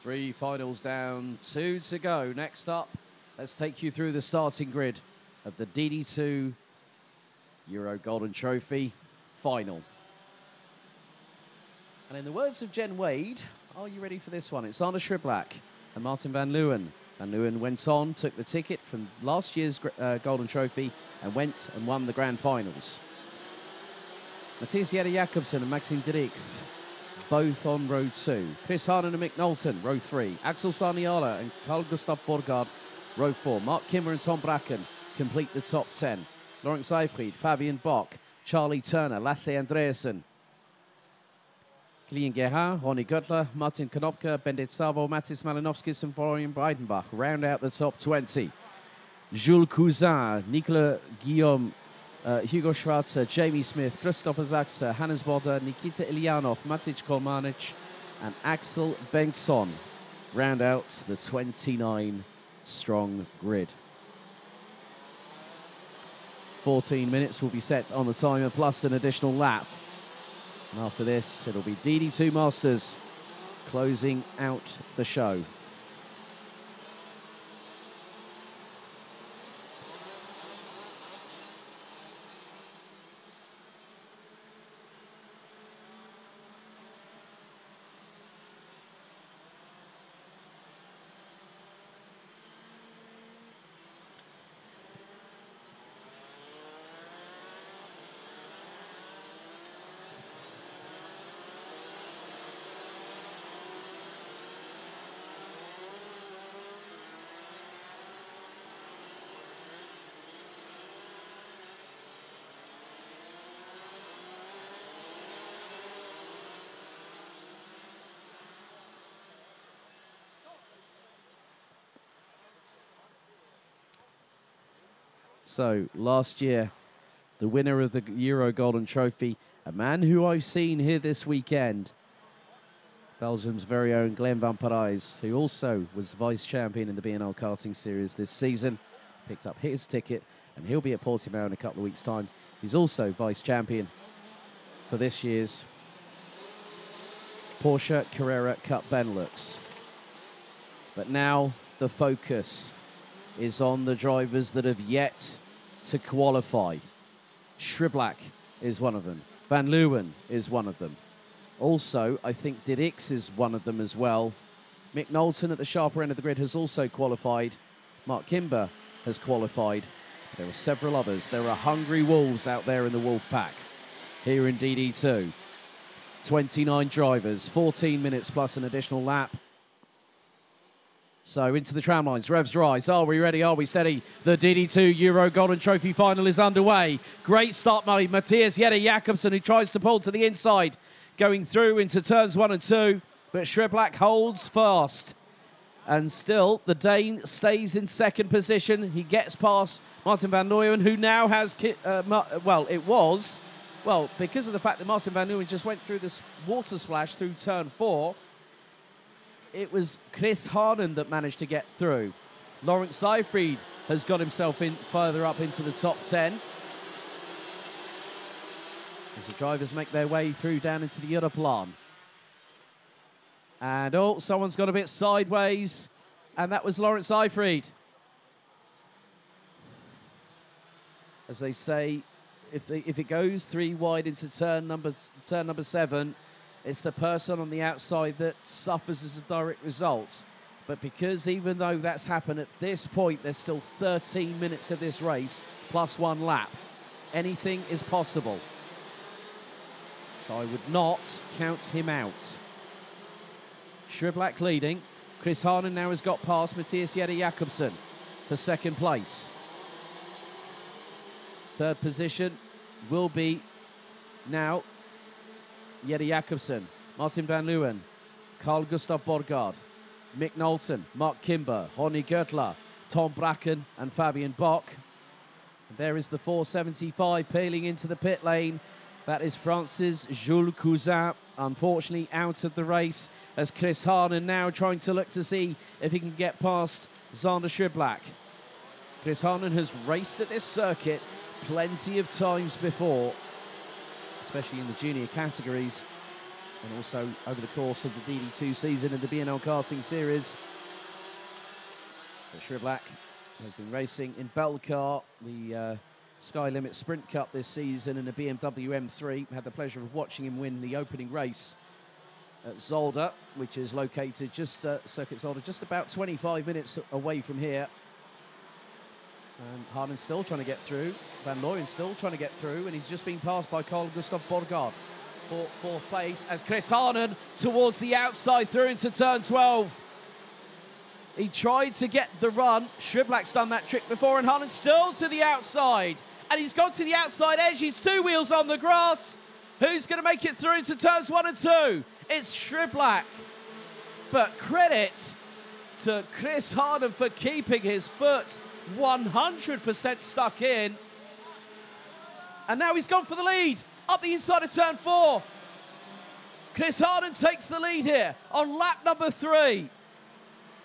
3 finals down, 2 to go. Next up, let's take you through the starting grid of the DD2 Euro Golden Trophy final. And in the words of Jen Wade, are you ready for this one? It's Sander Schriblach and Martin van Leeuwen. Van Leeuwen went on, took the ticket from last year's Golden Trophy and went and won the grand finals. Matthias Jacobsen and Maxime Dirix, both on row 2. Chris Harden and Mick Knowlton, row 3. Axel Sarniala and Carl Gustav Borgaard, row 4. Mark Kimber and Tom Bracken complete the top 10. Lawrence Seyfried, Fabian Bock, Charlie Turner, Lasse Andreasen, Kilian Gerhard, Ronny Göttler, Martin Konopka, Bendit Savo, Matis Malinovskis and Florian Breidenbach round out the top 20. Jules Cousin, Nicolas Guillaume, Hugo Schwarzer, Jamie Smith, Christopher Zaxter, Hannes Bodder, Nikita Ilyanov, Matic Kolmanic and Axel Bengtsson round out the 29-strong grid. 14 minutes will be set on the timer plus an additional lap. And after this, it'll be DD2 Masters closing out the show. So, last year, the winner of the Euro Golden Trophy, a man who I've seen here this weekend, Belgium's very own Glenn van Parijs, who also was vice-champion in the B&L karting series this season, picked up his ticket, and he'll be at Portimao in a couple of weeks' time. He's also vice-champion for this year's Porsche Carrera Cup Benelux. But now the focus is on the drivers that have yet to qualify. Schriblach is one of them. Van Leeuwen is one of them. Also, I think Dirix is one of them as well. Mick Knowlton at the sharper end of the grid has also qualified. Mark Kimber has qualified. There are several others. There are hungry wolves out there in the wolf pack here in DD2. 29 drivers, 14 minutes plus an additional lap. So into the tram lines, revs rise. Are we ready? Are we steady? The DD2 Euro Golden Trophy final is underway. Great start by Matthias Jacobsen, who tries to pull to the inside, going through into turns 1 and 2, but Schriblach holds fast. And still, the Dane stays in second position. He gets past Martin van Leeuwen, who now has, because of the fact that Martin van Leeuwen just went through this water splash through turn 4, it was Chris Harden that managed to get through. Lawrence Seyfried has got himself in further up into the top 10. As the drivers make their way through down into the Europlan. And oh, someone's got a bit sideways, and that was Lawrence Seyfried. As they say, if it goes 3 wide into turn number 7, it's the person on the outside that suffers as a direct result. But because even though that's happened at this point, there's still 13 minutes of this race, plus 1 lap. Anything is possible. So I would not count him out. Schriblach leading. Chris Harden now has got past Matthias Jacobsen for second place. Third position will be now Jacobsen, Martin van Leeuwen, Carl Gustav Borgaard, Mick Knowlton, Mark Kimber, Ronny Göttler, Tom Bracken and Fabian Bock. And there is the 475 peeling into the pit lane. That is France's Jules Cousin, unfortunately out of the race, as Chris Harden now trying to look to see if he can get past Sander Schriblach. Chris Harden has raced at this circuit plenty of times before, especially in the junior categories. and also over the course of the DD2 season in the B&L karting series. But Shriblack has been racing in Belcar, the Sky Limit Sprint Cup this season in a BMW M3. Had the pleasure of watching him win the opening race at Zolder, which is located just Circuit Zolder, just about 25 minutes away from here. And Harden still trying to get through. Van Looyen still trying to get through, and he's just been passed by Carl Gustav Borgaard for fourth place as Chris Harden towards the outside through into turn 12. He tried to get the run. Shriblack's done that trick before, and Harden still to the outside. And he's gone to the outside edge. He's two wheels on the grass. Who's going to make it through into turns 1 and 2? It's Shriblack. But credit to Chris Harden for keeping his foot 100% stuck in. And now he's gone for the lead. Up the inside of turn 4. Chris Harden takes the lead here on lap number 3.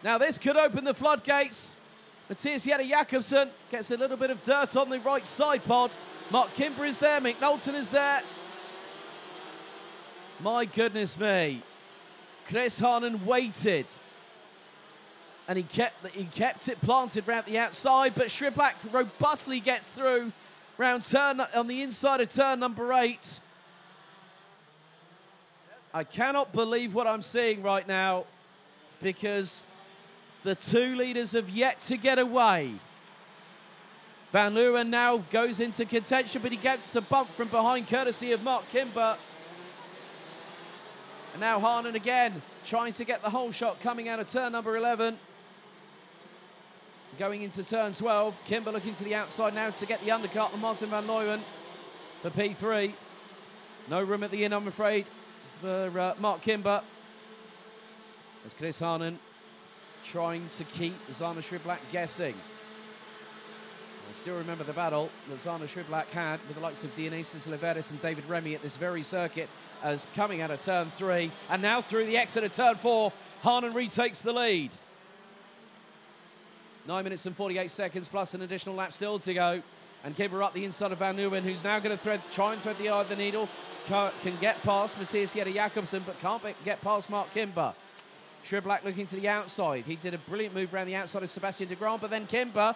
Now this could open the floodgates. Matthias Jette-Jakobsen gets a little bit of dirt on the right side pod. Mark Kimber is there, Mick Knowlton is there. My goodness me. Chris Harden waited. And he kept it planted round the outside, but Shriblack robustly gets through round turn on the inside of turn number 8. I cannot believe what I'm seeing right now, because the two leaders have yet to get away. Van Looyen now goes into contention, but he gets a bump from behind courtesy of Mark Kimber. And now Harden again trying to get the whole shot coming out of turn number 11. Going into turn 12, Kimber looking to the outside now to get the undercut on Martin Van Looyen for P3. No room at the inn, I'm afraid, for Mark Kimber. As Chris Harden trying to keep Zana Shriblack guessing. I still remember the battle that Zana Shriblack had with the likes of Dionysius Leveris and David Remy at this very circuit, as coming out of turn 3, and now through the exit of turn 4, Harden retakes the lead. 9 minutes and 48 seconds plus an additional lap still to go. And Kimber up the inside of Van Looyen, who's now going to try and thread the eye of the needle. Can get past Matthias Jette-Jakobsen, but can't get past Mark Kimber. Shriblack looking to the outside. He did a brilliant move around the outside of Sebastian de Grand, but then Kimber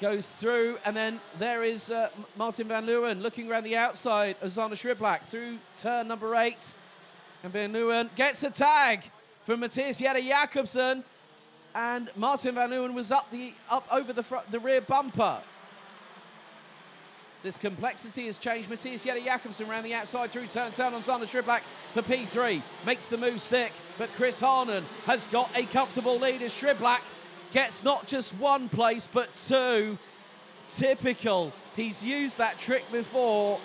goes through, and then there is Martin Van Looyen looking around the outside of Zana Shriblack through turn number 8. And Van Looyen gets a tag from Matthias Jette-Jakobsen, and Martin Van Looyen was up over the rear bumper. This complexity has changed. Matthias Jette-Jakobsen around the outside through turn 10 on Zana Shriblack for P3. Makes the move stick, but Chris Harden has got a comfortable lead as Shriblack gets not just 1 place, but 2. Typical. He's used that trick before,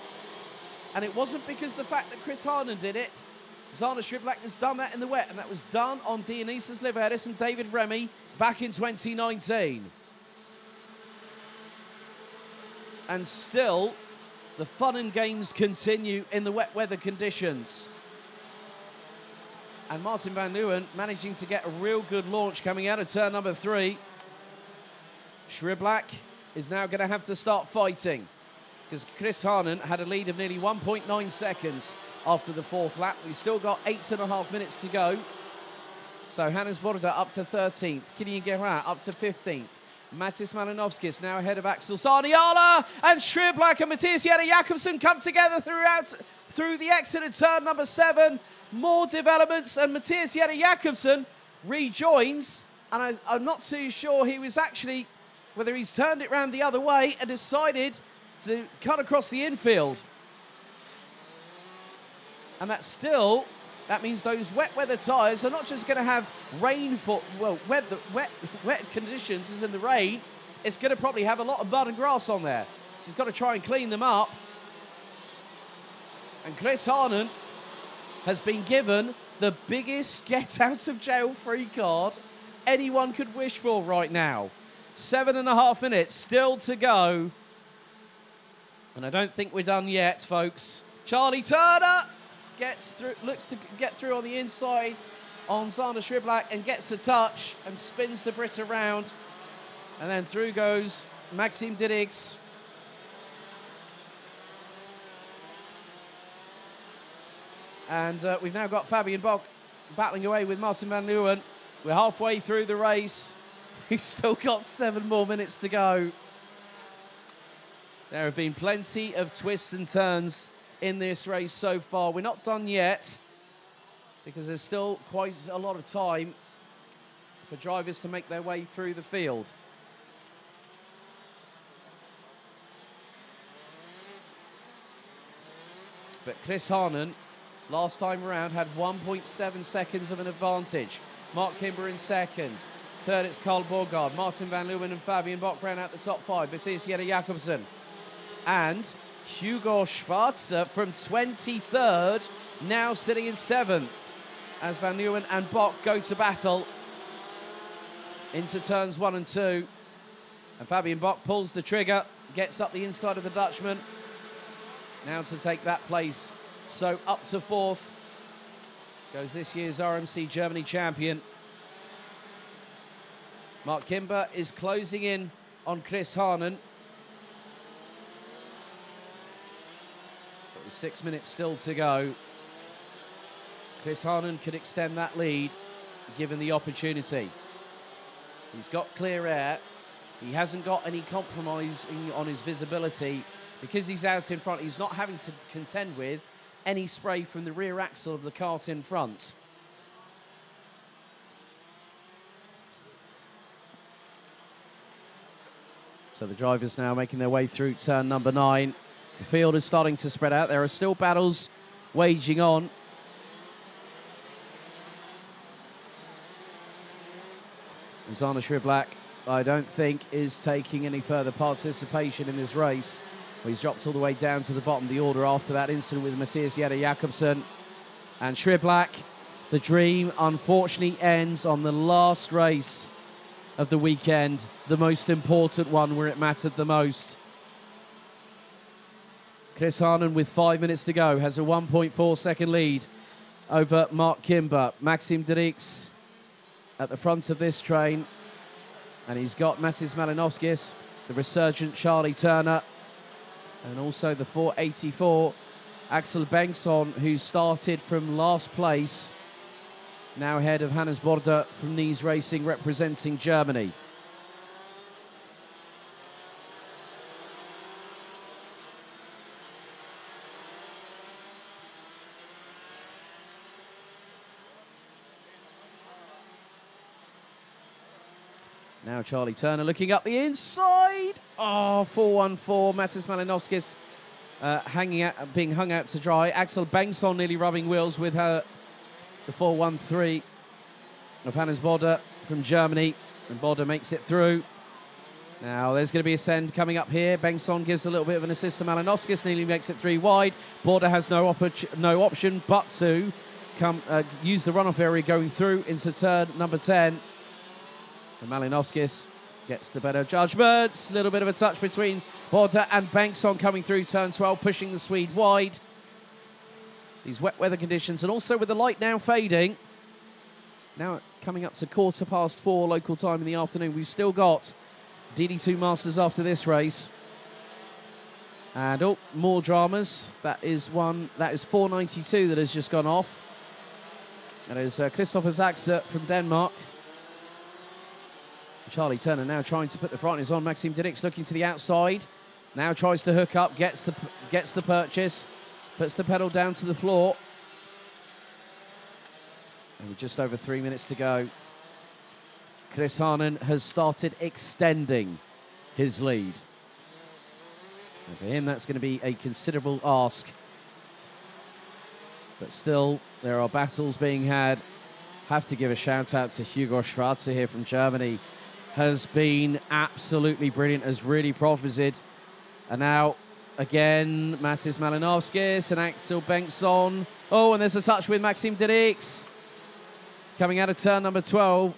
and it wasn't because the fact that Chris Harden did it. Zana Shriblack has done that in the wet, and that was done on Dionysius Leveris and David Remy back in 2019. And still, the fun and games continue in the wet weather conditions. And Martin Van Looyen managing to get a real good launch coming out of turn number 3. Shriblack is now going to have to start fighting, because Chris Harden had a lead of nearly 1.9 seconds after the 4th lap. We've still got 8.5 minutes to go. So Hannes Borda up to 13th. Kilian Guerin up to 15th. Matis Malinovskis now ahead of Axel Sarniala, and Shriblack and Matthias Jette-Jakobsen come together through the exit of turn number 7. More developments, and Matthias Jette-Jakobsen rejoins, and I'm not too sure he was actually, whether he's turned it round the other way and decided to cut across the infield. And that means those wet weather tyres are not just going to have rainfall, well, wet conditions as in the rain. It's going to probably have a lot of mud and grass on there. So he's got to try and clean them up. And Chris Harden has been given the biggest get out of jail free card anyone could wish for right now. 7.5 minutes still to go. And I don't think we're done yet, folks. Charlie Turner gets through, looks to get through on the inside on Zana Shriblack and gets a touch and spins the Brit around. And then through goes Maxime Didix. And we've now got Fabian Bock battling away with Martin van Leeuwen. We're halfway through the race. We've still got 7 more minutes to go. There have been plenty of twists and turns in this race so far. We're not done yet because there's still quite a lot of time for drivers to make their way through the field. But Chris Harnon, last time around, had 1.7 seconds of an advantage. Mark Kimber in second. Third, it's Carl Borgaard. Martin van Leeuwen and Fabian Bock round out the top 5. Matthias Jette Jakobsen. And Hugo Schwarzer from 23rd, now sitting in 7th. As Van Leeuwen and Bock go to battle into turns 1 and 2. And Fabian Bock pulls the trigger, gets up the inside of the Dutchman. Now to take that place. So up to 4th goes this year's RMC Germany champion. Mark Kimber is closing in on Chris Harnon. But with 6 minutes still to go, Chris Harnon could extend that lead given the opportunity. He's got clear air. He hasn't got any compromising on his visibility. Because he's out in front, he's not having to contend with any spray from the rear axle of the kart in front. So the drivers now making their way through turn number 9. The field is starting to spread out. There are still battles waging on. Zana Schriblak, I don't think, is taking any further participation in this race. He's dropped all the way down to the bottom of the order after that incident with Matthias Jette Jakobsen. And Schriblak, the dream unfortunately ends on the last race of the weekend, the most important one where it mattered the most. Chris Harnon, with 5 minutes to go, has a 1.4 second lead over Mark Kimber. Maxim Dirks at the front of this train. And he's got Matis Malinowskis, the resurgent Charlie Turner, and also the 484, Axel Bengtsson, who started from last place, now ahead of Hannes Borde from Nies Racing, representing Germany. Now Charlie Turner looking up the inside. Oh, 414, Matis Malinowskis being hung out to dry. Axel Bengtsson nearly rubbing wheels with the 413 of Hannes Borde from Germany. And Borde makes it through. Now there's going to be a send coming up here. Bengtsson gives a little bit of an assist to Malinowskis, nearly makes it 3 wide. Borde has no option but to use the runoff area going through into turn number 10. And Malinowskis gets the better judgment. A little bit of a touch between Borde and Bengtsson coming through turn 12, pushing the Swede wide. These wet weather conditions, and also with the light now fading. Now coming up to 4:15 local time in the afternoon. We've still got DD2 Masters after this race. And oh, more dramas. That is 492 that has just gone off. That is Christopher Zaxer from Denmark. Charlie Turner now trying to put the frighteners on. Maxim Dirks looking to the outside. Now tries to hook up, gets the purchase, puts the pedal down to the floor. And with just over 3 minutes to go, Chris Harnon has started extending his lead. And for him, that's going to be a considerable ask. But still, there are battles being had. Have to give a shout out to Hugo Schwarzer here from Germany. Has been absolutely brilliant, has really profited. And now, again, Matis Malinowskis and Axel Bengtsson. Oh, and there's a touch with Maxim Dirks. Coming out of turn number 10,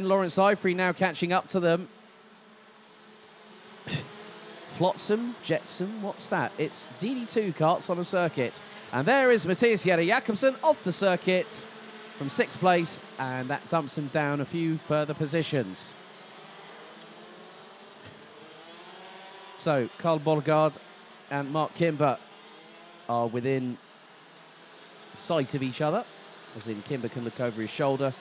Lawrence Eifrey now catching up to them. Flotsam, Jetsam, what's that? It's DD2 karts on a circuit. And there is Matthias Jette Jakobsen off the circuit from 6th place, and that dumps him down a few further positions. So, Carl Borgaard and Mark Kimber are within sight of each other, as in Kimber can look over his shoulder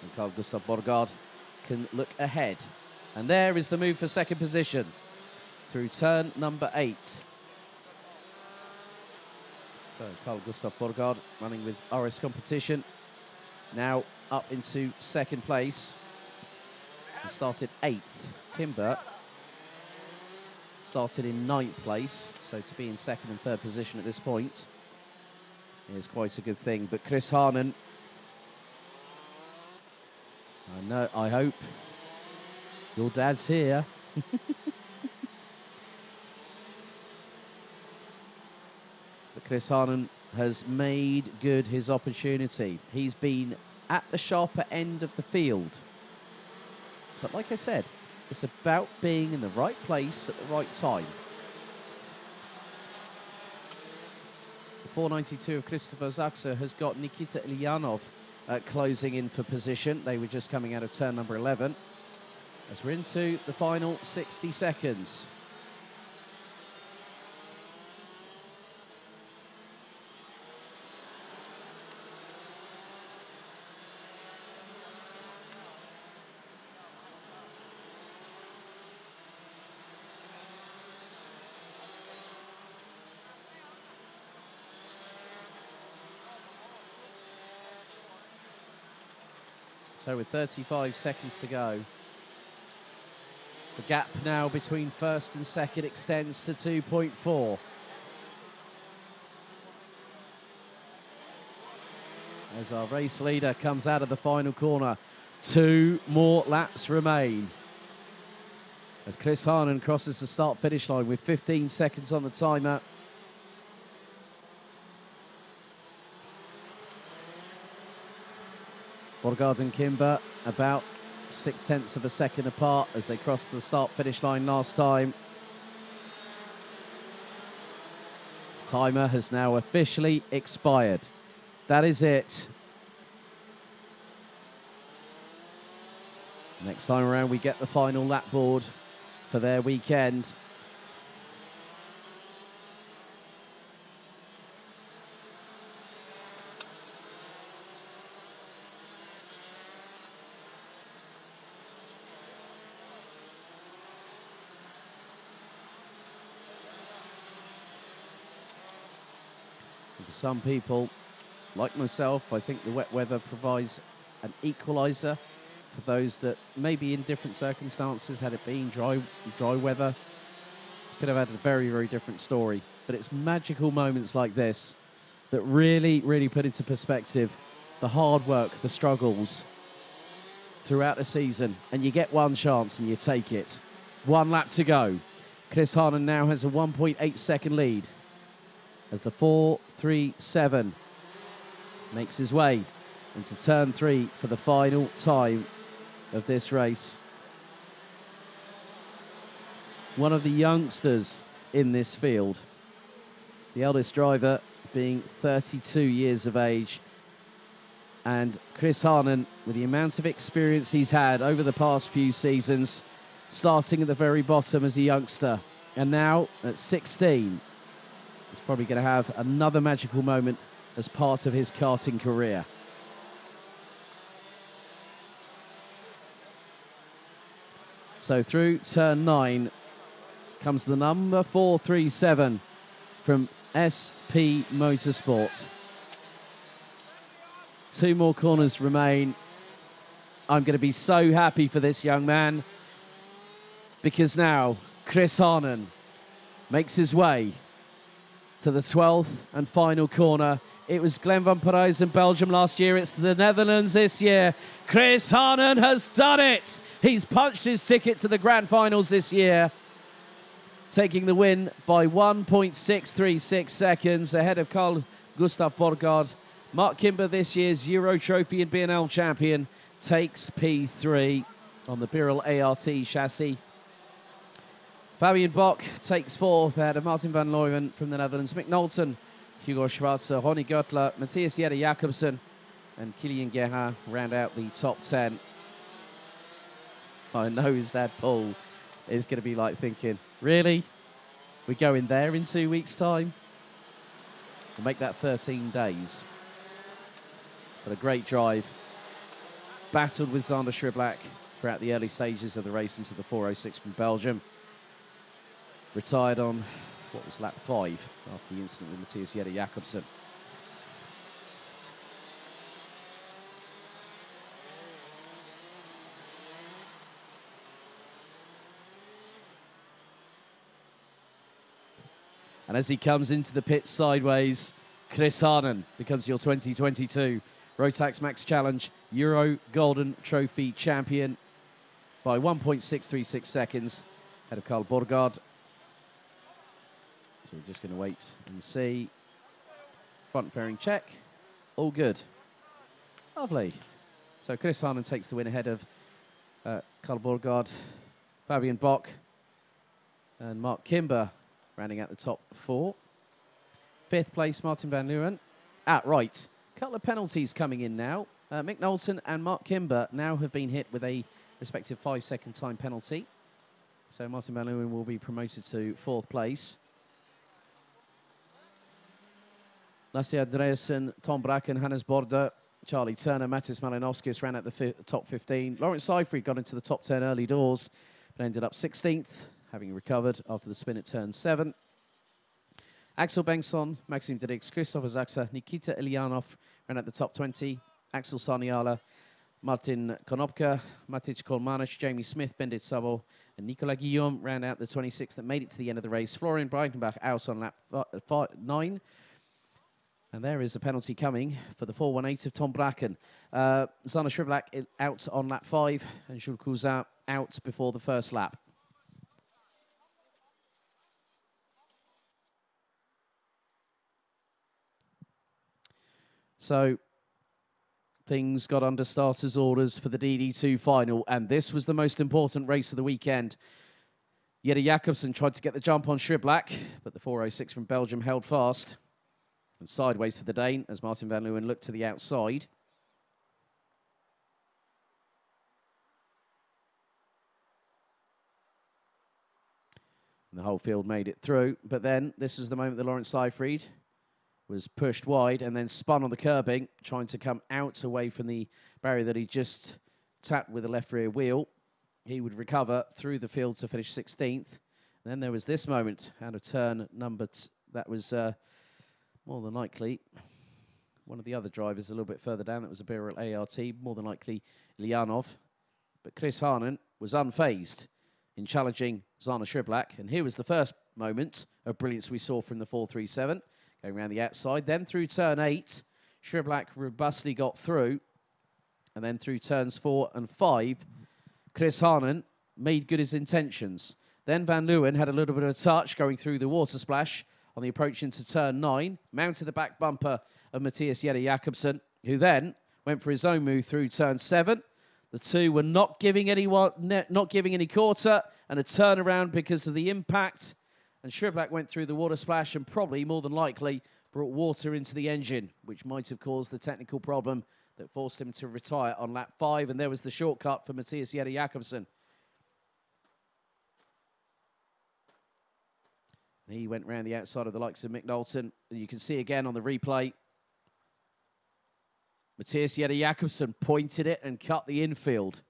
and Carl Gustav Borgard can look ahead. And there is the move for second position through turn number 8. So Carl Gustav Borgard running with RS Competition, now up into second place. He started 8th. Kimber started in 9th place, so to be in second and third position at this point is quite a good thing. But Chris Harnan, I hope your dad's here. But Chris Harnan has made good his opportunity. He's been at the sharper end of the field. But like I said, it's about being in the right place at the right time. The 492 of Christopher Zaxa has got Nikita Ilyanov closing in for position. They were just coming out of turn number 11. As we're into the final 60 seconds. So with 35 seconds to go, the gap now between first and second extends to 2.4. As our race leader comes out of the final corner, 2 more laps remain. As Chris Harnan crosses the start-finish line with 15 seconds on the timer. Borgard and Kimber about 0.6 of a second apart as they crossed the start-finish line last time. Timer has now officially expired. That is it. Next time around, we get the final lap board for their weekend. For some people, like myself, I think the wet weather provides an equaliser for those that maybe in different circumstances, had it been dry weather, could have had a very, very different story. But it's magical moments like this that really, really put into perspective the hard work, the struggles throughout the season. And you get one chance and you take it. 1 lap to go. Chris Harnan now has a 1.8 second lead as the 4.37 makes his way into turn 3 for the final time of this race. One of the youngsters in this field, the eldest driver being 32 years of age, and Chris Harnan, with the amount of experience he's had over the past few seasons, starting at the very bottom as a youngster, and now at 16, he's probably going to have another magical moment as part of his karting career. So through turn 9 comes the number 437 from SP Motorsport. 2 more corners remain. I'm going to be so happy for this young man because now Chris Harnan makes his way to the 12th and final corner. It was Glen van Parijs in Belgium last year. It's the Netherlands this year. Chris Harnan has done it. He's punched his ticket to the grand finals this year, taking the win by 1.636 seconds ahead of Carl Gustav Borgard. Mark Kimber, this year's Euro Trophy and B&L champion, takes P3 on the Birel ART chassis. Fabian Bock takes 4th ahead of Martin van Looyen from the Netherlands. Mick Knowlton, Hugo Schwarzer, Ronnie Göttler, Matthias Jette Jacobsen and Kilian Guerrin round out the top 10. I know his dad Paul is going to be like thinking, really? We're going there in 2 weeks' time? will make that 13 days. But a great drive. Battled with Xander Schriblak throughout the early stages of the race into the 4:06 from Belgium. Retired on, what was lap 5 after the incident with Matthias Jette Jakobsen. And as he comes into the pit sideways, Chris Harnon becomes your 2022 Rotax Max Challenge Euro Golden Trophy champion by 1.636 seconds ahead of Carl Borgaard. So we're just going to wait and see. Front fairing check. All good. Lovely. So Chris Harnon takes the win ahead of Carl Borgaard, Fabian Bock, and Mark Kimber rounding out the top 4. 5th place, Martin van Leeuwen. Right. Couple of penalties coming in now. Mick Knowlton and Mark Kimber now have been hit with a respective 5-second time penalty. So Martin van Leeuwen will be promoted to 4th place. Lasse Andreasen, Tom Bracken, Hannes Borde, Charlie Turner, Matis Malinowskis ran at the top 15. Lawrence Seyfried got into the top 10 early doors, but ended up 16th, having recovered after the spin at turn 7. Axel Bengtsson, Maxim Dirks, Christopher Zaxa, Nikita Ilyanov ran at the top 20. Axel Saniala, Martin Konopka, Matic Kolmanic, Jamie Smith, Bendit Sabo, and Nicolas Guillaume ran out the 26th that made it to the end of the race. Florian Breitenbach out on lap 9. And there is a penalty coming for the 418 of Tom Bracken. Xander Schriblak out on lap 5 and Jules Cousin out before the first lap. So things got under starters' orders for the DD2 final, and this was the most important race of the weekend. Jette Jakobsen tried to get the jump on Schriblak, but the 4:06 from Belgium held fast. And sideways for the Dane as Martin van Leeuwen looked to the outside. And the whole field made it through, but then this was the moment that Lawrence Seyfried was pushed wide and then spun on the curbing, trying to come out away from the barrier that he just tapped with the left rear wheel. He would recover through the field to finish 16th. And then there was this moment out of turn number that was more than likely one of the other drivers a little bit further down. That was a Birel ART, more than likely Lyanov. But Chris Harnon was unfazed in challenging Xander Schriblak. And here was the first moment of brilliance we saw from the 437. Going around the outside, then through turn 8, Schriblak robustly got through, and then through turns 4 and 5, Chris Harnon made good his intentions. Then Van Leeuwen had a little bit of a touch going through the water splash on the approach into turn 9, mounted the back bumper of Matthias Jette Jakobsen, who then went for his own move through turn 7. The two were not giving any quarter, and a turnaround because of the impact. And Schriblak went through the water splash and probably, more than likely, brought water into the engine, which might have caused the technical problem that forced him to retire on lap 5. And there was the shortcut for Matthias Jette Jakobsen. He went round the outside of the likes of Mick Knowlton. And you can see again on the replay, Matthias Jette Jakobsen pointed it and cut the infield.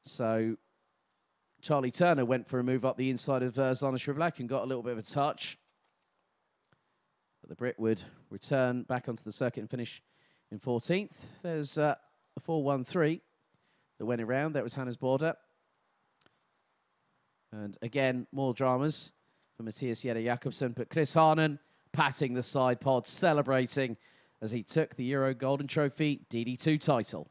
So Charlie Turner went for a move up the inside of Xander Schriblak and got a little bit of a touch. But the Brit would return back onto the circuit and finish in 14th. There's a 413 that went around. That was Hannes Borde. And again, more dramas for Matthias Jette Jakobsen. But Chris Harnon patting the side pod, celebrating as he took the Euro Golden Trophy DD2 title.